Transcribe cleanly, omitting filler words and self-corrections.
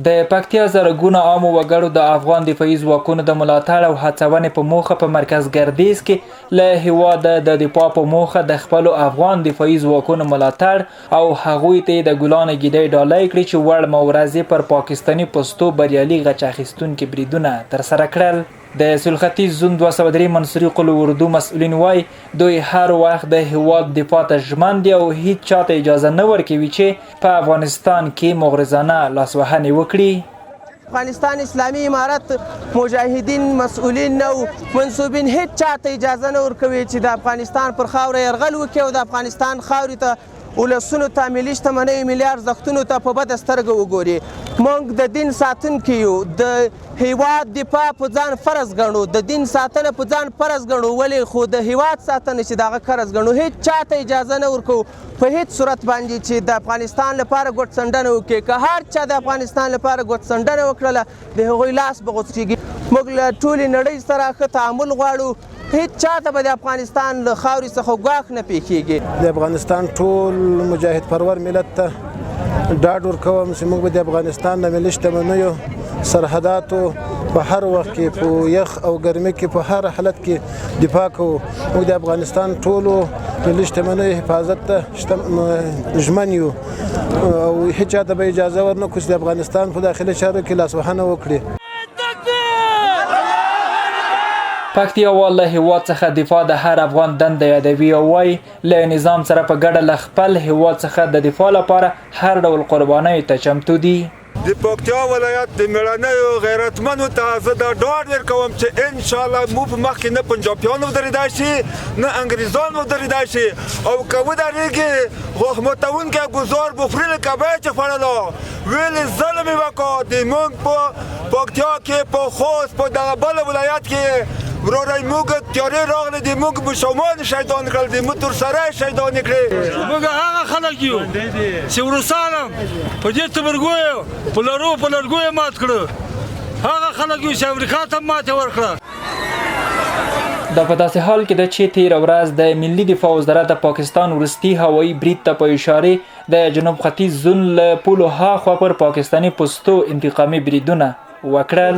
د پکتیا زرګونه عامو وګړو د افغان دفاعي ځواکونو د ملاتړ او هڅونې په موخه په مرکز ګردیز کې له هیواده د دفاع په موخه د خپلو افغان دفاعي ځواکونو ملاتړ او هغوی ته د ګلانو ګیدۍ ډالۍ کړي چې وړ مورزې پر پاکستاني پوستو بریالي غچ اخیستونکي بریدونه ترسره کړل. د سلختیز زون 203 منصوري قلو اردو مسؤلین وای دوی هر وخت د هیواد دفاع ته ژمن دي او هیڅ چاته اجازه نه ورکوي چې په افغانستان کې مغرضانه لاسوهنې وکړي. افغانستان اسلامي امارت مجاهدین مسؤلین او منصوبین هیڅ چاته اجازه نه ورکوي چې د افغانستان پر خاوره یرغل وکړي او د افغانستان خاورې ته ولسونو ته ملي شتمنیو ملي ارزښتونو ته په بده سترګه وګوري. موږ د دین ساتونکي یو، د هیواد دفاع په ځان فرض ګڼو، د دین ساتنه په ځان فرض ګڼو، ولې خو د هیواد ساتنه چې دغه قرض ګڼو هیڅ چاته اجازه نه ورکوو په هیڅ صورت باندې چې د افغانستان لپاره ګوت څنډنه وکړي. که هر چا د افغانستان لپاره ګوت څنډنه وکړله د هغوی لاس به غوڅېږي. موږ له ټولې نړۍ سره ښه تعامل غواړو، هیڅ چاته به د افغانستان له خاورې څخه ګواښ نه پیښیږي. د افغانستان ټول مجاهد پرور ملت ته ډاډ ورکوم چې موږ به د افغانستان د ملي شتمنیو سرحداتو په هر وخت کې په یخ او ګرمۍ کې په هر حالت کې دفاع کوو. موږ د افغانستان ټولو ملي شتمنیو حفاظت ته ژمن یو او هیڅ چاته به اجازه ورنکړو چې د افغانستان په داخلي چارو کې لاسوهنه وکړي. پکتیاوال له هیواد څخه دفاع د هر افغان دنده یادوي او وایي له نظام سره په ګډه له خپل هیواد څخه د دفاع لپاره هر ډول قربانیو ته چمتو دي. د پکتیا ولایت د مېړنیو غیرتمنو ته زه دا ډاډ ورکوم چې انشاءالله موږ په مخ کې نه پنجابیان ودرېدای شي نه انګریزان ودرېدای شي او که ودرېږي غوښمتونکی ګزار بخوري لکه بیې چې خوړلو ویلې ظلم یې وکړو. د موږ په پکتیا کې په خوست په دغه بل ولایت کې ورورای موږ تیارې راغلې د موږ مشامان شهیدان کړل، د موږ ترسره شهیدان کړې. موږ هغه خلک یو چې روسان هم په دې تبرګویو په لرګویو مات کړه، هغه خلک یو چې امریکا ته ماتې ورکړه. دا په داسې حال کې ده چې تېره ورځ د ملي دفاع وزارت د پاکستان وروستي هوایي برید ته په اشارې د جنوب ختیځ زون له پولو هاخوا پر پاکستاني پوستو انتقامي بریدونه وکړل.